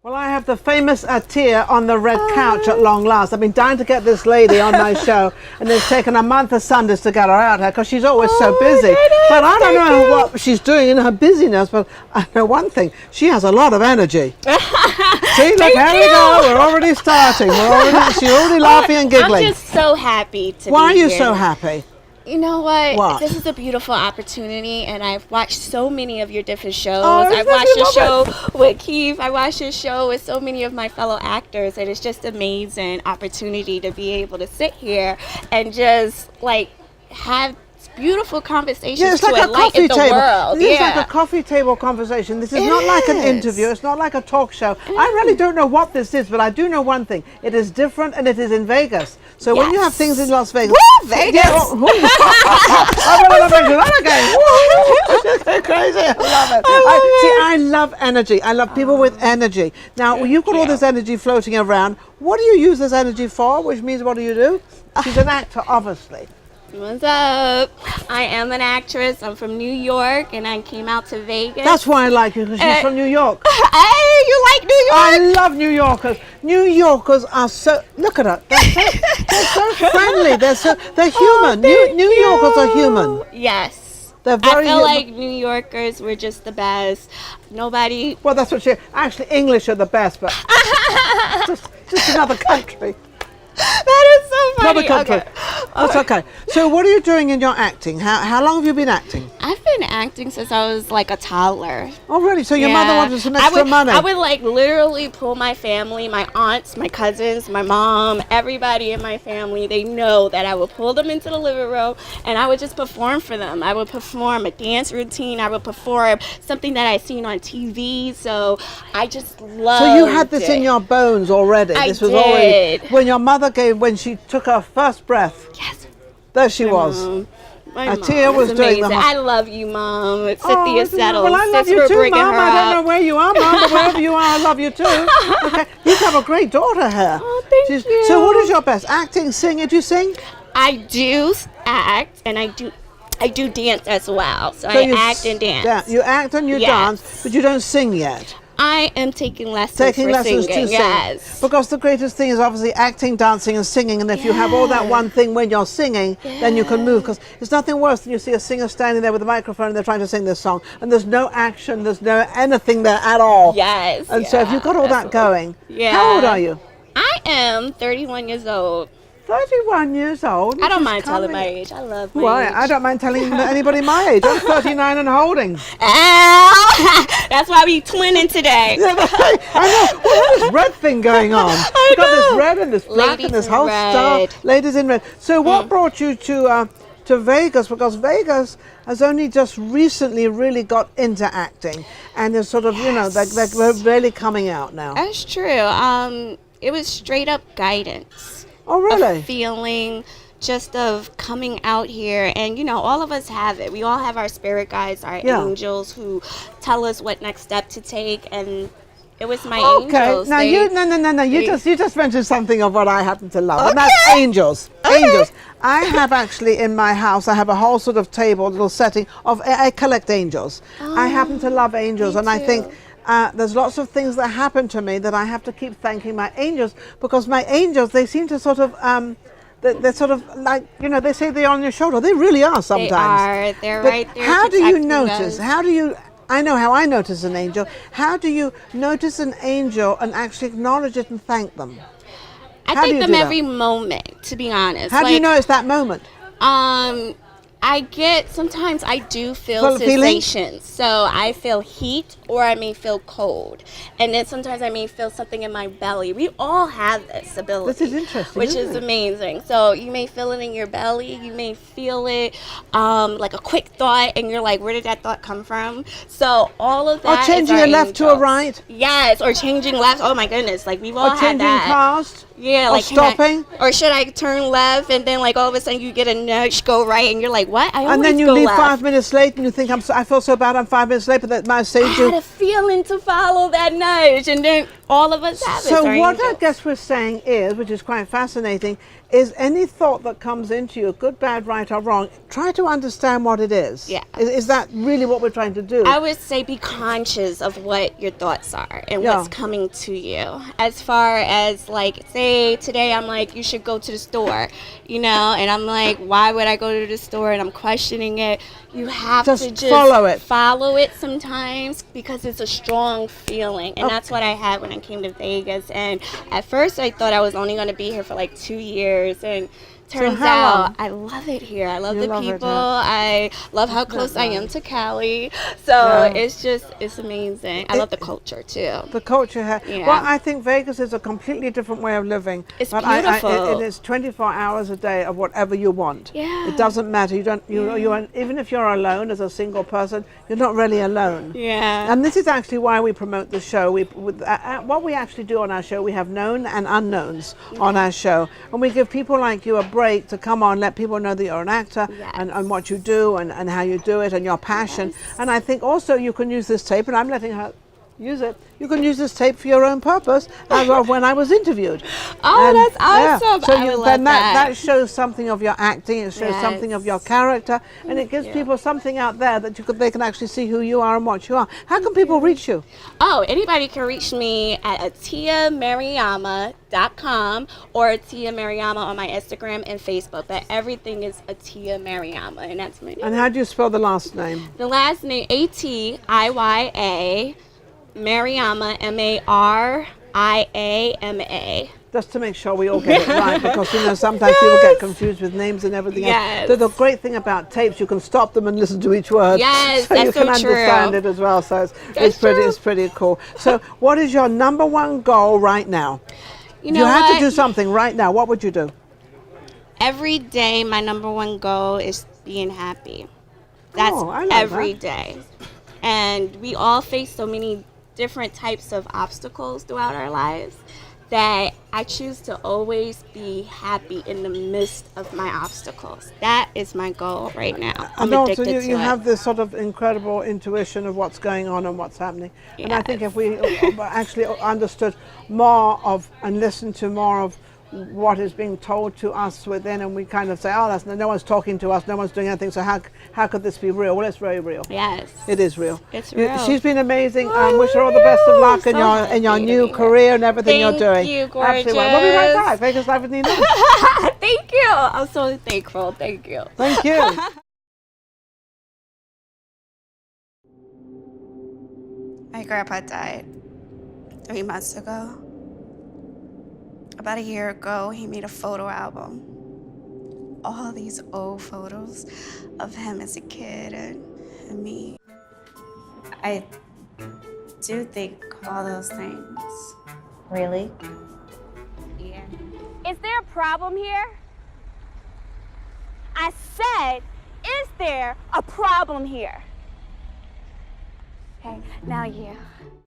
Well, I have the famous Atiya on the red couch at long last. I've been dying to get this lady on my show, and it's taken a month of Sundays to get her out here because she's always so busy. But I don't know what she's doing in her busyness, but I know one thing. She has a lot of energy. See, look, here we go. We're already starting. She's already laughing and giggling. I'm just so happy to be here. Why are you so happy? You know what? What? This is a beautiful opportunity, and I've watched so many of your different shows. Oh, I've watched your show with Keith. I watched your show with so many of my fellow actors, and it's just amazing opportunity to be able to sit here and just like have beautiful conversations to enlighten the world. This is like a coffee table conversation. This is not like an interview. It's not like a talk show. I really don't know what this is, but I do know one thing. It is different, and it is in Vegas. So when you have things in Las Vegas, Vegas. I want to mention that again. Crazy. I love it. I love energy. I love people with energy. Now you've got all this energy floating around. What do you use this energy for? Which means, what do you do? She's an actor, obviously. What's up? I am an actress. I'm from New York, and I came out to Vegas. That's why I like you, because she's from New York. Hey, you like New York? I love New Yorkers. New Yorkers are so, look at her. They're so friendly. They're human. New Yorkers are human. Yes. They're very I feel like New Yorkers were just the best. Nobody. Well, that's what actually, English are the best, but just another country. That is so funny. Another country. Okay. That's okay. So what are you doing in your acting? How long have you been acting? I've been acting since I was like a toddler. Oh, really? So your mother wanted some extra money? I would like literally pull my family, my aunts, my cousins, my mom, everybody in my family. They know that I would pull them into the living room and I would just perform for them. I would perform a dance routine. I would perform something that I seen on TV. So I just loved So you had this in your bones already. I This was did. already when your mother when she took her first breath. Yes. There she was. Atiya was doing the I love you, Mom. Cynthia Settles. Well, I love you too, Mom. I don't know where you are, Mom, but wherever you are, I love you too. Okay. You have a great daughter here. Oh, thank you. So what is your best? Acting, singing? Do you sing? I do act, and I do dance as well. So I act and dance. Yeah, you act and you dance, but you don't sing yet. I am taking lessons to sing. Yes. Because the greatest thing is obviously acting, dancing, and singing. And if you have all that one thing when you're singing, then you can move. Because there's nothing worse than you see a singer standing there with a microphone and they're trying to sing this song, and there's no action, there's no anything there at all. Yes. And so if you've got all that going, how old are you? I am 31 years old. 31 years old. I don't mind telling my age. I love my age. I don't mind telling anybody my age. I'm 39 and holding. Ow! That's why we twinning today. I know. What is this red thing going on? We've got this red and this black and this whole stuff. Ladies in red. So what brought you to Vegas? Because Vegas has only just recently really got into acting, and is sort of they're really coming out now. That's true. It was straight up guidance. Oh, really? A feeling just of coming out here, and all of us have it. We all have our spirit guides, our angels who tell us what next step to take, and it was my angels. Now you just mentioned something of what I happen to love, and that's angels. Angels. I have actually in my house, I have a whole sort of table, little setting of I collect angels. I happen to love angels, and I think there's lots of things that happen to me that I have to keep thanking my angels, because my angels, they seem to sort of they're sort of like, they say they're on your shoulder. They really are sometimes. They are. They're right there. How do you notice? I know how I notice an angel. How do you notice an angel and actually acknowledge it and thank them? I thank them every moment, to be honest. How do you know it's that moment? Sometimes I do feel sensations. So I feel heat, or I may feel cold. And then sometimes I may feel something in my belly. We all have this ability. This is interesting, which is amazing. So you may feel it in your belly. You may feel it like a quick thought, and you're like, where did that thought come from? So all of that. Or changing a left to a right. Yes, or changing left. Oh my goodness, like we've all had that. Or changing cars. Yeah, or like stopping. Or should I turn left, and then like all of a sudden you get a nudge, go right, and you're like, what? And then you leave 5 minutes late, and you think, I feel so bad, I'm 5 minutes late, but that might save you. I had a feeling to follow that nudge, and then all of us have it. So what I guess we're saying is, which is quite fascinating, is any thought that comes into you, good, bad, right or wrong, try to understand what it is. Yeah. Is that really what we're trying to do? I would say be conscious of what your thoughts are and what's coming to you. As far as like, say today I'm like, you should go to the store, you know, and I'm like, why would I go to the store? And I'm questioning it. You have to just follow it sometimes, because it's a strong feeling. And that's what I had when I came to Vegas. And at first I thought I was only going to be here for like 2 years. And turns out I love it here. I love the people. I love how close I am to Cali. So it's amazing. I love the culture too. The culture here. Well, I think Vegas is a completely different way of living. It's beautiful. It is 24 hours a day of whatever you want. Yeah. It doesn't matter. Even if you're alone as a single person, you're not really alone. Yeah. And this is actually why we promote the show. What we actually do on our show, we have known and unknowns on our show, and we give people like you a break to come on, let people know that you're an actor and what you do and how you do it and your passion. And I think also you can use this tape, and I'm letting her use it. You can use this tape for your own purpose, as of when I was interviewed. Oh, and that's awesome. So I love that shows something of your acting, it shows something of your character, and it gives people something out there that they can actually see who you are and what you are. How can people reach you? Oh, anybody can reach me at atiyamiriama.com or Atiya Mariama on my Instagram and Facebook, but everything is Atiya Mariama, and that's my name. And how do you spell the last name? The last name, Atiya Mariama, Mariama. Just to make sure we all get it right, because sometimes people get confused with names and everything else. So the great thing about tapes, you can stop them and listen to each word. Yes, so that's you can understand it as well. So it's pretty cool. So what is your number one goal right now? If you had to do something right now, what would you do? Every day, my number one goal is being happy. That's every day. And we all face so many different types of obstacles throughout our lives that I choose to always be happy in the midst of my obstacles. That is my goal right now. I'm addicted to it. You have this sort of incredible intuition of what's going on and what's happening. Yes. And I think if we actually understood more of and listened to more of what is being told to us within, and we kind of say, oh, no one's talking to us, no one's doing anything, so how could this be real? Well, it's very real. Yes. It is real. It's real. She's been amazing. Wish her all the best of luck in your new career and everything you're doing. Thank you, gorgeous. Absolutely. We'll be right back. Vegas Live with Ninon. Thank you. I'm so thankful. Thank you. Thank you. My grandpa died 3 months ago. About a year ago, he made a photo album. All these old photos of him as a kid and me. I do think all those things. Really? Yeah. Is there a problem here? I said, is there a problem here? Okay, now you.